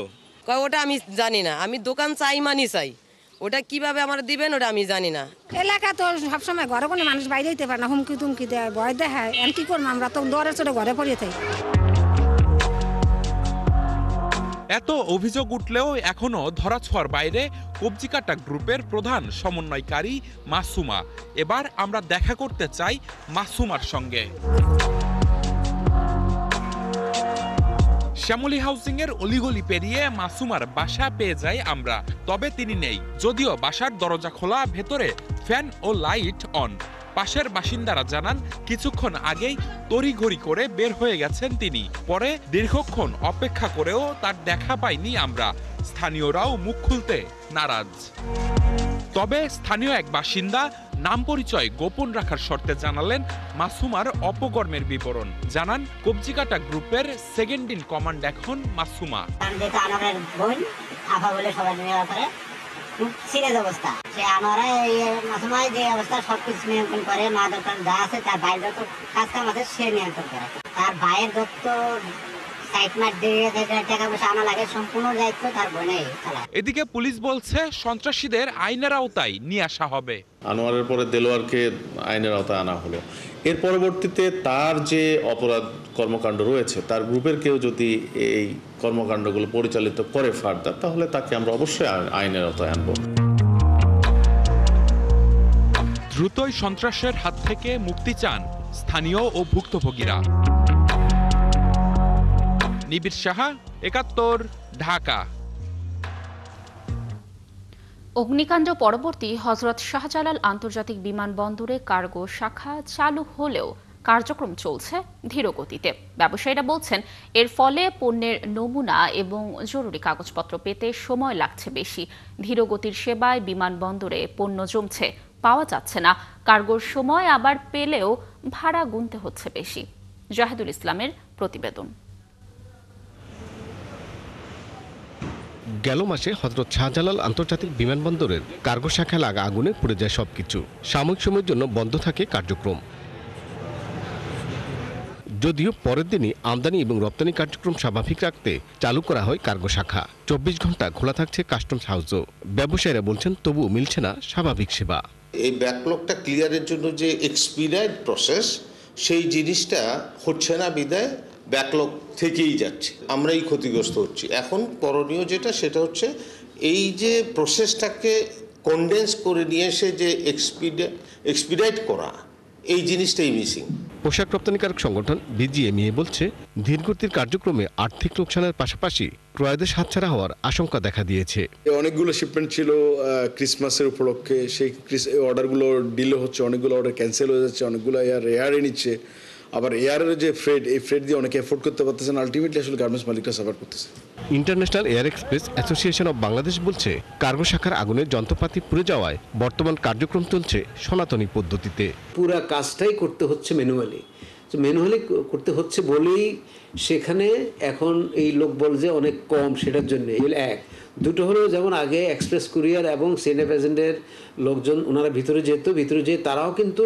ওটা আমি জানি না, আমি দোকান চাই মানি চাই, ওটা কিভাবে আমার দিবেন ওটা আমি জানি না। এলাকা তো সবসময় ঘরে কোনো মানুষ বাইরে যেতে পারে না, হুমকি তুমকি দেয়, ভয় দেখায়, আর কি করবো আমরা তো দরে চড়ে ঘরে পড়িয়ে থাকি। এত অভিযোগ উঠলেও এখনো ধরাছোঁয়ার বাইরে কবজিকাটা গ্রুপের প্রধান সমন্বয়কারী মাসুমা। এবার আমরা দেখা করতে চাই মাসুমার সঙ্গে। শ্যামলী হাউজিং এর অলিগলি পেরিয়ে মাসুমার বাসা পেয়ে যাই আমরা, তবে তিনি নেই। যদিও বাসার দরজা খোলা, ভেতরে ফ্যান ও লাইট অন। পাশের বাসিন্দারা জানান কিছুক্ষণ আগেই তড়িঘড়ি করে বের হয়ে গেছেন তিনি। পরে দীর্ঘক্ষণ অপেক্ষা করেও তার দেখা পাইনি আমরা। স্থানীয়রাও মুখ খুলতে নারাজ। তবে স্থানীয় এক বাসিন্দা নাম পরিচয় গোপন রাখার শর্তে জানালেন মাসুমার অপকর্মের বিবরণ। জানান কবজিকাটা গ্রুপের সেকেন্ড ইন কমান্ড এখন মাসুমা। খুব সিরিয়াস অবস্থা, সে আমরা মাসুমাই যে অবস্থা সবকিছু নিয়ন্ত্রণ করে, মা দোকান যা আছে তার বাইরে যত কাজ কাম আছে সে নিয়ন্ত্রণ করে। তার ভাইয়ের যত এদিকে পুলিশ বলছে সন্ত্রাসীদের আইনের আওতায় নিয়ে আসা হবে। আনোয়ারের পরে দেলোয়ারকে আইনের আওতায় আনা হলো। এর পরবর্তীতে তার যে অপরাধ কর্মকাণ্ড রয়েছে, তার গ্রুপের কেউ যদি এই কর্মকাণ্ডগুলো পরিচালিত করে ফার্দার, তাহলে তাকে আমরা অবশ্যই আইনের আওতায় আনব। দ্রুতই সন্ত্রাসের হাত থেকে মুক্তি চান স্থানীয় ও ভুক্তভোগীরা। নিবিড় সাহা, ৭১, ঢাকা। অগ্নিকাণ্ড পরবর্তী হযরত শাহজালাল আন্তর্জাতিক বিমানবন্দরে কার্গো শাখা চালু হলেও কার্যক্রম চলছে ধীর গতিতে। ব্যবসায়ীরা বলছেন এর ফলে পণ্যের নমুনা এবং জরুরি কাগজপত্র পেতে সময় লাগছে বেশি। ধীর গতির সেবায় বিমানবন্দরে পণ্য জমছে, পাওয়া যাচ্ছে না। কার্গোর সময় আবার পেলেও ভাড়া গুনতে হচ্ছে বেশি। জাহিদুল ইসলামের প্রতিবেদন। গেল মাসে হযরত শাহজালাল আন্তর্জাতিক বিমানবন্দরের কার্গো শাখা লাগা আগুনে পুড়ে যায় সবকিছু। সাময়িক সময়ের জন্য বন্ধ থাকে কার্যক্রম। যদিও পরের দিনই আমদানি এবং রপ্তানি কার্যক্রম স্বাভাবিক রাখতে চালু করা হয় কার্গো শাখা। 24 ঘন্টা খোলা থাকছে কাস্টমস হাউসও। ব্যবসায়ীরা বলছেন তবুও মিলছে না স্বাভাবিক সেবা। এই ব্যাকলগটা ক্লিয়ারের জন্য যে এক্সপিডিয়েট প্রসেস, সেই জিনিসটা হচ্ছে না বিদায় ব্যাকলগ থেকেই যাচ্ছে, আমরাই ক্ষতিগ্রস্ত হচ্ছি। এখন করণীয় যেটা সেটা হচ্ছে এই যে প্রসেসটাকে কনডেন্স করে নিয়ে এসে যে এক্সপিডাইট করা, এই জিনিসটাই মিসিং। পোশাক রপ্তানিকারক সংগঠন বিজিএমইএ বলছে ধীরগতির কার্যক্রমে আর্থিক লোকসানের পাশাপাশি ক্রয়াদেশ হাতছাড়া হওয়ার আশঙ্কা দেখা দিয়েছে। অনেকগুলো শিপমেন্ট ছিল ক্রিসমাসের উপলক্ষে, সেই অর্ডারগুলো ডিলে হচ্ছে, অনেকগুলো অর্ডার ক্যান্সেল হয়ে যাচ্ছে, অনেকগুলো এয়ারে নিচ্ছে। আবার এয়ারের যে ফ্রেড, এই ফ্রেড দিয়ে অনেকে এফোর্ড করতে পারতেছেন, আলটিমেটলি আসলে গার্মেন্টস মালিকরা সাফার করতেছে। International air express association of Bangladesh বলছে কার্গো শাখার আগুনে যন্ত্রপাতি পুড়ে যাওয়ায় বর্তমান কার্যক্রম চলছে সনাতনী পদ্ধতিতে। পুরো কাজটাই করতে হচ্ছে ম্যানুয়ালি করতে হচ্ছে বলেই সেখানে এখন এই লোকবল যে অনেক কম, সেটার জন্য এক। দুটো হলো যেমন আগে এক্সপ্রেস কুরিয়ার এবং সিএনএফ এজেন্টের লোকজন ওনারা ভিতরে যেয়ে তারাও কিন্তু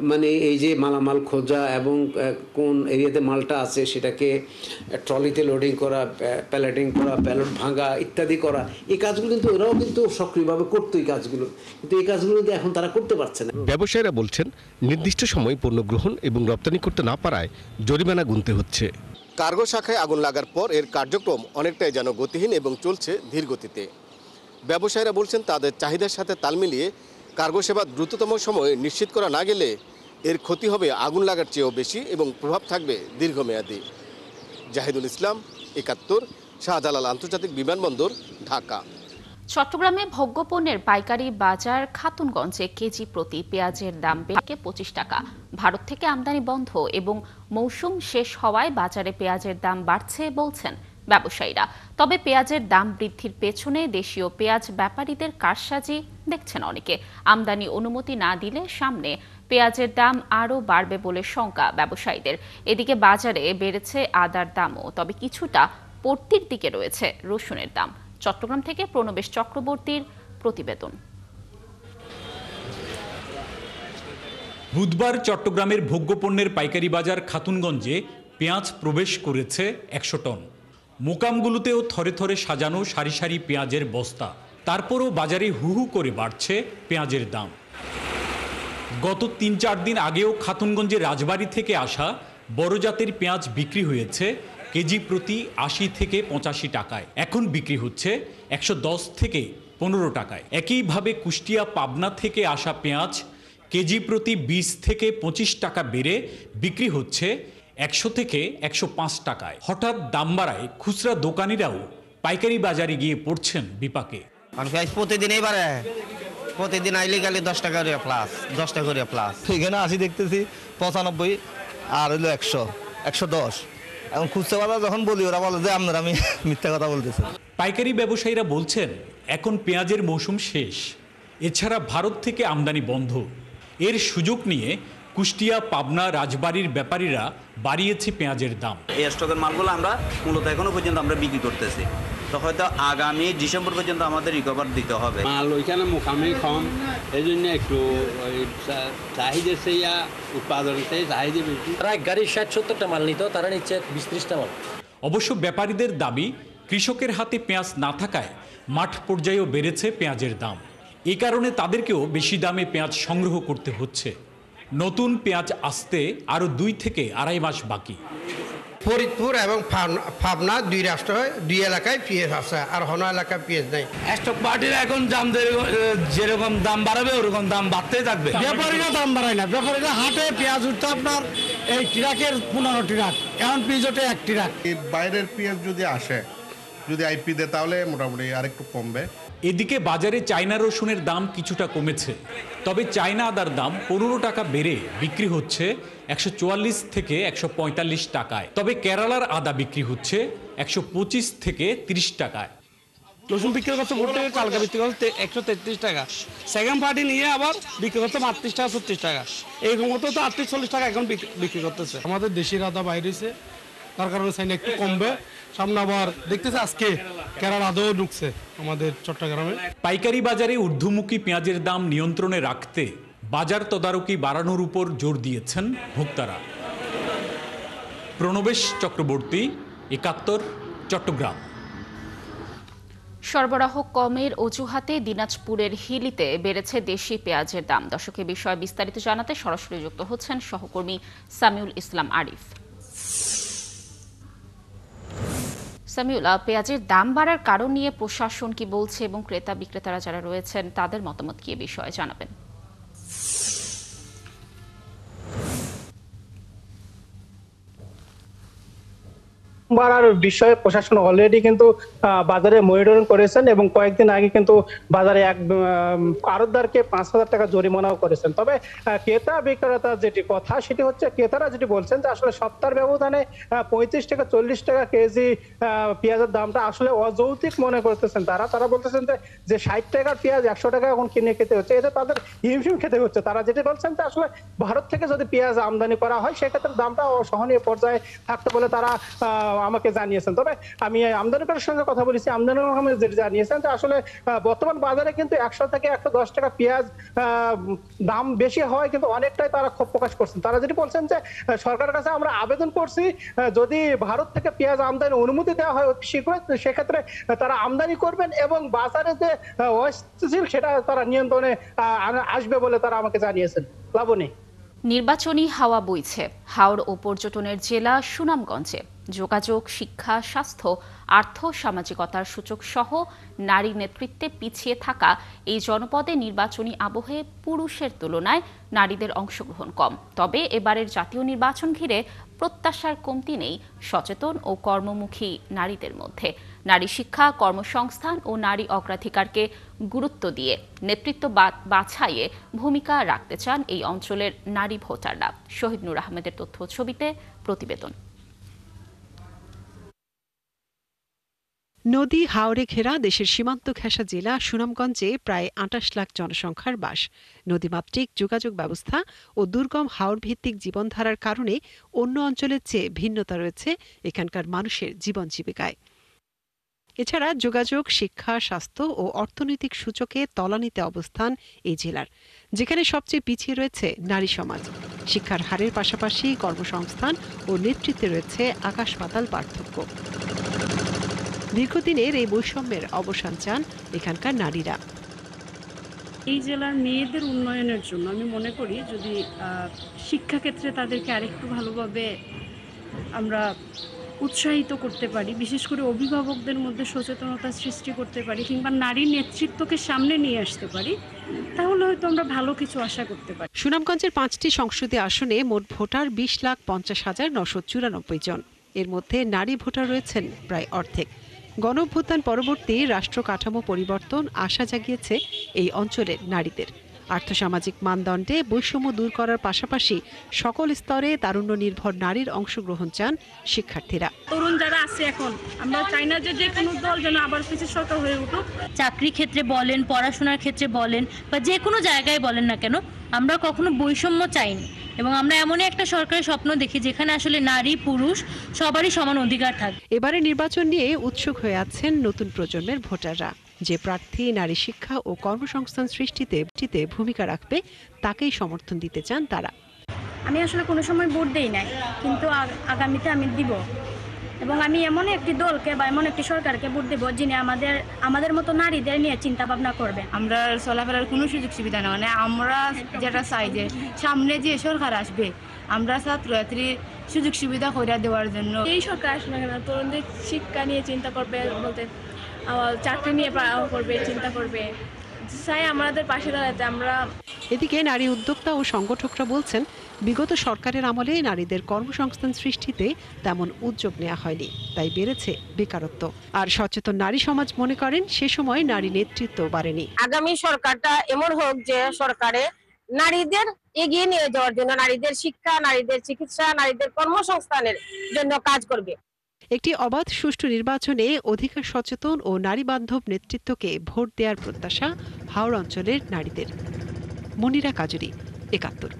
মানে এই যে মালামাল খোঁজা এবং কোন এরিয়াতে মালটা আছে সেটাকে ট্রলিতে লোডিং করা, প্যালেটিং করা, প্যালেট ভাঙা ইত্যাদি করা, এই কাজগুলো কিন্তু ওরাও কিন্তু সক্রিয়ভাবে করতো এই কাজগুলো, কিন্তু এই কাজগুলো এখন তারা করতে পারছে না। ব্যবসায়ীরা বলছেন নির্দিষ্ট সময় পণ্য গ্রহণ এবং রপ্তানি করতে না পারায় জরিমানা গুনতে হচ্ছে। কার্গো শাখায় আগুন লাগার পর এর কার্যক্রম অনেকটাই যেন গতিহীন এবং চলছে ধীর গতিতে। ব্যবসায়ীরা বলছেন তাদের চাহিদার সাথে তাল মিলিয়ে কার্গো সেবা দ্রুততম সময়ে নিশ্চিত করা না গেলে এর ক্ষতি হবে আগুন লাগার চেয়েও বেশি এবং প্রভাব থাকবে দীর্ঘমেয়াদী। জাহিদুল ইসলাম, ৭১, শাহজালাল আন্তর্জাতিক বিমানবন্দর, ঢাকা। চট্টগ্রামে ভোগ্যপণ্যের পাইকারি বাজার খাতুনগঞ্জে কেজি প্রতি পেঁয়াজের দাম বেড়ে 25 টাকা। ভারত থেকে আমদানি বন্ধ এবং মৌসুম শেষ হওয়ায় বাজারে পেঁয়াজের দাম বাড়ছে বলছেন ব্যবসায়ীরা। তবে পেঁয়াজের দাম বৃদ্ধির পেছনে দেশীয় পেঁয়াজ ব্যাপারীদের কারসাজি দেখছেন অনেকে। আমদানি অনুমতি না দিলে সামনে পেঁয়াজের দাম আরও বাড়বে বলে শঙ্কা ব্যবসায়ীদের। এদিকে বাজারে বেড়েছে আদার দামও, তবে কিছুটা পড়তির দিকে রয়েছে রসুনের দাম। চট্টগ্রাম থেকে প্রণবেশ চক্রবর্তীর প্রতিবেদন। বুধবার চট্টগ্রামের ভোগ্যপণ্যের পাইকারি বাজার খাতুনগঞ্জে পেঁয়াজ প্রবেশ করেছে 100 টন। মোকামগুলোতেও থরে থরে সাজানো সারি সারি পেঁয়াজের বস্তা। তারপরও বাজারে হু হু করে বাড়ছে পেঁয়াজের দাম। গত ৩-৪ দিন আগেও খাতুনগঞ্জের রাজবাড়ী থেকে আসা বড় জাতের পেঁয়াজ বিক্রি হয়েছে কেজি প্রতি ৮০ থেকে ৮৫ টাকায়। এখন বিক্রি হচ্ছে ১১০ থেকে ১৫ টাকায়। একইভাবে কুষ্টিয়া, পাবনা থেকে আসা পেঁয়াজ কেজি প্রতি ২০ থেকে ২৫ টাকা বেড়ে বিক্রি হচ্ছে ১০০ থেকে ১০৫ টাকায়। হঠাৎ দাম বাড়ায় খুচরা দোকানিরাও পাইকারি বাজারে গিয়ে পড়ছেন বিপাকে। প্রতিদিনই বাড়ে, প্রতিদিন আইলে গেলে 10 টাকা করে প্লাস, 10 টাকা করে প্লাস। এখানে ৮০ দেখতেছি, ৯৫ আর হলো ১০০, ১১০। এখন খুচরা বাজার যখন বলি ওরা বলে যে আপনারা আমি মিথ্যা কথা বলতেছি। পাইকারি ব্যবসায়ীরা বলছেন এখন পেঁয়াজের মৌসুম শেষ, এছাড়া ভারত থেকে আমদানি বন্ধ। এর সুযোগ নিয়ে কুষ্টিয়া, পাবনা, রাজবাড়ীর ব্যাপারীরা বাড়িয়েছে পেঁয়াজের দাম। এই স্টকের মালগুলো আমরা মূলত এখনো পর্যন্ত আমরা বিক্রি করতেছি, তো হয়তো আগামী ডিসেম্বর পর্যন্ত আমাদের রিকভার দিতে হবে। মাল ওইখানে মোকামি কম, এই জন্য একটু চাহিদা সেই উৎপাদন চাহিদা বেশি। তারা এক গাড়ির ৬০-৭০টা মাল নিত, তারা নিচ্ছে ২০-৩০টা মাল। অবশ্য ব্যাপারীদের দাবি কৃষকের হাতে পেঁয়াজ না থাকায় মাঠ পর্যায়েও বেড়েছে পেঁয়াজের দাম। এই কারণে তাদেরকেও বেশি দামে পেঁয়াজ সংগ্রহ করতে হচ্ছে। নতুন পেঁয়াজ আসতে আরও ২ থেকে আড়াই মাস বাকি। ফরিদপুর এবং পাবনা ২ রাষ্ট্র হয়, ২ এলাকায় পেঁয়াজ আছে, আর হন এলাকায় পেঁয়াজ নেই। স্টক পার্টির এখন দাম যেরকম দাম বাড়াবে ওরকম দাম বাড়তেই থাকবে। ব্যাপারীরা দাম বাড়ায় না, ব্যাপারীরা হাটে পেঁয়াজ উঠতে আপনার এই ট্রাকের ১৫ ট্রাক, এখন পেঁয়াজ ওঠে ১ ট্রাক। বাইরের পেঁয়াজ যদি আসে, যদি আইপি দেয় তাহলে মোটামুটি আরেকটু কমবে। এদিকে বাজারে চায়না রসুনের দাম কিছুটা কমেছে, তবে চায়না আদার দাম ১৫ টাকা বেড়ে বিক্রি হচ্ছে ১৪৪ থেকে ১৪৫ টাকায়। তবে কেরালার আদা বিক্রি হচ্ছে ১২৫ থেকে ৩০ টাকায়। রসুন বিক্রি করছে ভোটে, কালকা বিক্রি করছে ১৩৩ টাকা। সেকেন্ড পার্টি নিয়ে আবার বিক্রি করছে ৩৮ টাকা, ৩৬ টাকা। এইরকম মতো তো ৩৮-৪০ টাকা এখন বিক্রি করতেছে। আমাদের দেশের আদা বাইরেছে, তার কারণে চাইনা একটু কমবে। সামনে আবার দেখতেছে আজকে কেরালা আদাও ঢুকছে আমাদের চট্টগ্রামে। পাইকারি বাজারে ঊর্ধ্বমুখী পেঁয়াজের দাম নিয়ন্ত্রণে রাখতে বাজার তদারকি বাড়ানোর উপর জোর দিয়েছেন ভোক্তারা। প্রণবেশ চক্রবর্তী, ৭১, চট্টগ্রাম। সরবরাহ কমের অজুহাতে দিনাজপুরের হিলিতে বেড়েছে দেশি পেঁয়াজের দাম। দর্শকের বিষয়ে বিস্তারিত জানাতে সরাসরি যুক্ত হচ্ছেন সহকর্মী সামিউল ইসলাম আরিফ। সামিউলা, পেঁয়াজের দাম বাড়ার কারণ নিয়ে প্রশাসন কি বলছে এবং ক্রেতা বিক্রেতারা যারা রয়েছেন তাদের মতামত কি বিষয়ে জানাবেন? বাড়ার বিষয়ে প্রশাসন অলরেডি কিন্তু বাজারে মনিটরিং করেছেন এবং কয়েকদিন আগে কিন্তু বাজারে এক আড়তদারকে 5,000 টাকা জরিমানাও করেছেন। তবে ক্রেতা বিক্রেতা যেটি কথা সেটি হচ্ছে, ক্রেতারা যেটি বলছেন যে আসলে সপ্তাহের ব্যবধানে 35 থেকে 40 টাকা কেজি পেঁয়াজের দামটা আসলে অযৌক্তিক মনে করতেছেন। তারা বলতেছেন যে 60 টাকার পেঁয়াজ 100 টাকা এখন কিনে খেতে হচ্ছে, এতে তাদের হিমশিম খেতে হচ্ছে। তারা যেটি বলছেন যে আসলে ভারত থেকে যদি পেঁয়াজ আমদানি করা হয় সেক্ষেত্রে দামটা সহনীয় পর্যায়ে থাকতে বলে তারা আমাকে জানিয়েছেন। তবে আমি আমদানিকারকের সঙ্গে কথা বলেছি, আমদানিকারক যেটি জানিয়েছেন যে আসলে বর্তমান বাজারে কিন্তু 100 থেকে 110 টাকা পেঁয়াজ দাম বেশি হয়, কিন্তু অনেকটাই তারা ক্ষোভ প্রকাশ করছেন। তারা যেটি বলছেন যে সরকারের কাছে আমরা আবেদন করছি, যদি ভারত থেকে পেঁয়াজ আমদানি অনুমতি দেওয়া হয় অতি শীঘ্রই, সেক্ষেত্রে তারা আমদানি করবেন এবং বাজারে যে অস্থিতিশীল সেটা তারা নিয়ন্ত্রণে আসবে বলে তারা আমাকে জানিয়েছেন। লাবণী, নির্বাচনী হাওয়া বইছে হাওড় ও পর্যটনের জেলা সুনামগঞ্জে। যোগাযোগ, শিক্ষা, স্বাস্থ্য, আর্থ সামাজিকতার সূচক সহ নারী নেতৃত্বে পিছিয়ে থাকা এই জনপদে নির্বাচনী আবহে পুরুষের তুলনায় নারীদের অংশগ্রহণ কম। তবে এবারের জাতীয় নির্বাচন ঘিরে প্রত্যাশার কমতি নেই সচেতন ও কর্মমুখী নারীদের মধ্যে। নারী শিক্ষা, কর্মসংস্থান ও নারী অগ্রাধিকারকে গুরুত্ব দিয়ে নেতৃত্ব বাছাইয়ে ভূমিকা রাখতে চান এই অঞ্চলের নারী ভোটাররা। শহীদ নূর আহমেদের তথ্য ছবিতে প্রতিবেদন। নদী হাওরে ঘেরা দেশের সীমান্ত ঘেঁষা জেলা সুনামগঞ্জে প্রায় 28 লাখ জনসংখ্যার বাস। নদীমাতৃক যোগাযোগ ব্যবস্থা ও দুর্গম হাওর ভিত্তিক জীবনধারার কারণে অন্য অঞ্চলের চেয়ে ভিন্নতা রয়েছে এখানকার মানুষের জীবন জীবিকায়। এছাড়া যোগাযোগ, শিক্ষা, স্বাস্থ্য ও অর্থনৈতিক সূচকে তলানিতে অবস্থান এই জেলার, যেখানে সবচেয়ে পিছিয়ে রয়েছে নারী সমাজ। শিক্ষার হারের পাশাপাশি কর্মসংস্থান ও নেতৃত্বে রয়েছে আকাশ পাতাল পার্থক্য। দীর্ঘদিনের এই বৈষম্যের অবসান চান এখানকার নারীরা। এই জেলার মেয়েদের উন্নয়নের জন্য আমি মনে করি যদি শিক্ষাক্ষেত্রে তাদেরকে আরেকটু ভালোভাবে আমরা উৎসাহিত করতে পারি, বিশেষ করে অভিভাবকদের মধ্যে সচেতনতা সৃষ্টি করতে পারি, কিংবা নারীর নেতৃত্বকে সামনে নিয়ে আসতে পারি, তাহলে হয়তো আমরা ভালো কিছু আশা করতে পারি। সুনামগঞ্জের 5টি সংসদীয় আসনে মোট ভোটার 20,50,994 জন। এর মধ্যে নারী ভোটার রয়েছেন প্রায় অর্ধেক। গণঅভ্যুত্থান পরবর্তী রাষ্ট্র কাঠামো পরিবর্তন আশা জাগিয়েছে এই অঞ্চলের নারীদের। আর্থসামাজিক মানদণ্ডে বৈষম্য দূর করার পাশাপাশি সকল স্তরে তারুণ্য নির্ভর নারীর অংশগ্রহণ চান শিক্ষার্থীরা। তরুণ যারা আছে এখন, আমরা চাই না যে কোনো দল যেন আবার পিছু সরকার হয়ে উঠুক। চাকরি ক্ষেত্রে বলেন, পড়াশোনার ক্ষেত্রে বলেন, বা যে কোনো জায়গায় বলেন না কেন, আমরা কখনো বৈষম্য চাইনি এবং আমরা এমনই একটা সরকারের স্বপ্ন দেখি যেখানে আসলে নারী পুরুষ সবারই সমান অধিকার থাকবে। এবারে নির্বাচন নিয়ে উৎসুক হয়ে আছেন নতুন প্রজন্মের ভোটাররা। যে প্রার্থী নারী শিক্ষা ও কর্মসংস্থান সৃষ্টিতে ভূমিকা রাখবে তাকেই সমর্থন দিতে চান তারা। আমি আসলে কোনো সময় ভোট দেই নাই, কিন্তু আগামীতে আমি দিব, এবং আমি এমন একটি দলকে বা এমন একটি সরকারকে ভোট দেব যিনি আমাদের মতো নারীদের নিয়ে চিন্তা ভাবনা করবে। আমরা চলাফেরার কোনো সুযোগ সুবিধা না, মানে আমরা যেটা চাই যে সামনে যে সরকার আসবে আমরা ছাত্রছাত্রীর সুযোগ সুবিধা করে দেওয়ার জন্য। এই সরকার আসলে তরুণদের শিক্ষা নিয়ে চিন্তা করবে, বলতে চাকরি নিয়ে করবে, চিন্তা করবে, চাই আমাদের পাশে দাঁড়াতে। আমরা এদিকে নারী উদ্যোক্তা ও সংগঠকরা বলছেন, বিগত সরকারের আমলে নারীদের কর্মসংস্থান সৃষ্টিতে তেমন উদ্যোগ নেওয়া হয়নি, তাই বেড়েছে বেকারত্ব। আর সচেতন নারী সমাজ মনে করেন সে সময় নারী নেতৃত্ব বাড়েনি। আগামী সরকারটা এমন হোক যে সরকারে নারীদের এগিয়ে নিয়ে যাওয়ার জন্য, নারীদের শিক্ষা, নারীদের চিকিৎসা, নারীদের কর্মসংস্থানের জন্য কাজ করবে। একটি অবাধ সুষ্ঠু নির্বাচনে অধিকার সচেতন ও নারী বান্ধব নেতৃত্বকে ভোট দেওয়ার প্রত্যাশা হাওড় অঞ্চলের নারীদের। মনিরা কাজুরি, ৭১।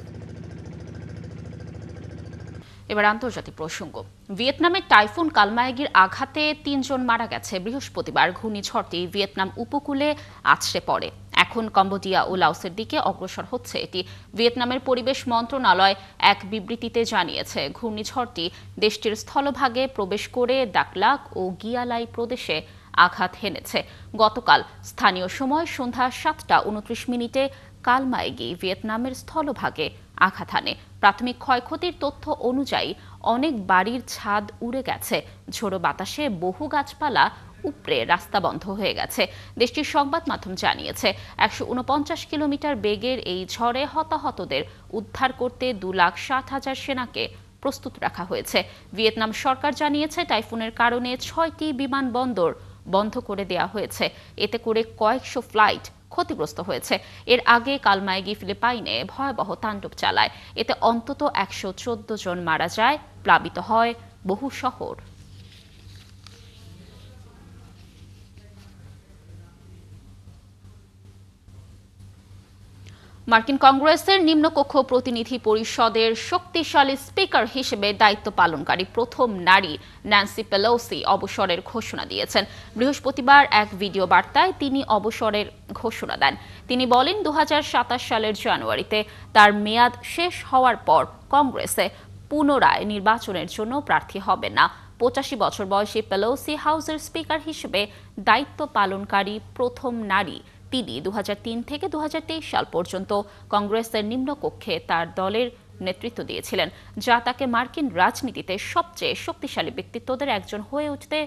এবার আন্তর্জাতিক প্রসঙ্গ। ভিয়েতনামের টাইফুন কালমায়গির আঘাতে ৩ জন মারা গেছে। বৃহস্পতিবার ঘূর্ণিঝড়টি ভিয়েতনাম উপকূলে আছড়ে পড়ে। এখন কম্বোডিয়া ও লাওসের দিকে অগ্রসর হচ্ছে এটি। ভিয়েতনামের পরিবেশ মন্ত্রণালয় এক বিবৃতিতে জানিয়েছে, ঘূর্ণিঝড়টি দেশটির স্থলভাগে প্রবেশ করে দাকলাক ও গিয়ালাই প্রদেশে আঘাত হেনেছে। গতকাল স্থানীয় সময় সন্ধ্যা ৭টা ২৯ কালমায়গি ভিয়েতনামের স্থলভাগে আঘাত হানে। প্রাথমিক ক্ষয়ক্ষতির তথ্য অনুযায়ী অনেক বাড়ির ছাদ উড়ে গেছে। ঝোড়ো বাতাসে বহু গাছপালা উপড়ে রাস্তা বন্ধ হয়ে গেছে। দেশটির সংবাদ মাধ্যম জানিয়েছে 149 কিলোমিটার বেগের এই ঝড়ে হতাহতদের উদ্ধার করতে 2,60,000 সেনাকে প্রস্তুত রাখা হয়েছে। ভিয়েতনাম সরকার জানিয়েছে টাইফুনের কারণে 6টি বিমানবন্দর বন্ধ করে দেওয়া হয়েছে। এতে করে কয়েকশো ফ্লাইট ক্ষতিগ্রস্ত হয়েছে। এর আগে কালমাইগি ফিলিপাইনে ভয়াবহ তাণ্ডব চালায়। এতে অন্তত 114 জন মারা যায়, প্লাবিত হয় বহু শহর। মার্কিন কংগ্রেসের নিম্নকক্ষ প্রতিনিধি পরিষদের শক্তিশালী স্পিকার হিসেবে দায়িত্ব পালনকারী প্রথম নারী ন্যান্সি পেলোসি অবসরের ঘোষণা দিয়েছেন। বৃহস্পতিবার এক ভিডিও বার্তায় তিনি অবসরের ঘোষণা দেন। তিনি বলেন 2027 সালের জানুয়ারিতে তার মেয়াদ শেষ হওয়ার পর কংগ্রেসে পুনরায় নির্বাচনের জন্য প্রার্থী হবেন না। 85 বছর বয়সী পেলোসি হাউসের স্পিকার হিসেবে দায়িত্ব পালনকারী প্রথম নারী। তিনি 2003 থেকে 2023 সাল পর্যন্ত কংগ্রেসের নিম্নকক্ষে তার দলের নেতৃত্ব দিয়েছিলেন, যা তাকে মার্কিন রাজনীতিতে সবচেয়ে শক্তিশালী ব্যক্তিত্বদের একজন হয়ে উঠতে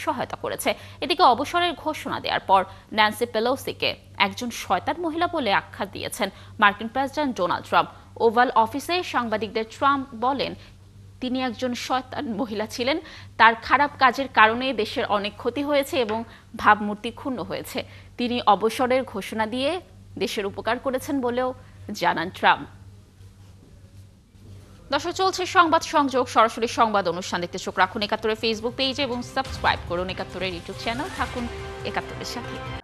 সহায়তা করেছে। এদিকে অবসরের ঘোষণা দেওয়ার পর ন্যান্সি পেলোসিকে একজন শয়তান মহিলা বলে আখ্যা দিয়েছেন মার্কিন প্রেসিডেন্ট ডোনাল্ড ট্রাম্প। ওভাল অফিসে সাংবাদিকদের ট্রাম্প বলেন তিনি একজন শয়তান মহিলা ছিলেন। তার খারাপ কাজের কারণে দেশের অনেক ক্ষতি হয়েছে এবং ভাবমূর্তি ক্ষুণ্ণ হয়েছে। তিনি অবসরের ঘোষণা দিয়ে দেশের উপকার করেছেন বলেও জানান ট্রাম্প। দর্শক, চলছে সংবাদ সংযোগ। সরাসরি সংবাদ অনুষ্ঠান দেখতে চোখ রাখুন 71-এর ফেসবুক পেজ এবং সাবস্ক্রাইব করুন 71-এর ইউটিউব চ্যানেল। থাকুন 71-এর সাথে।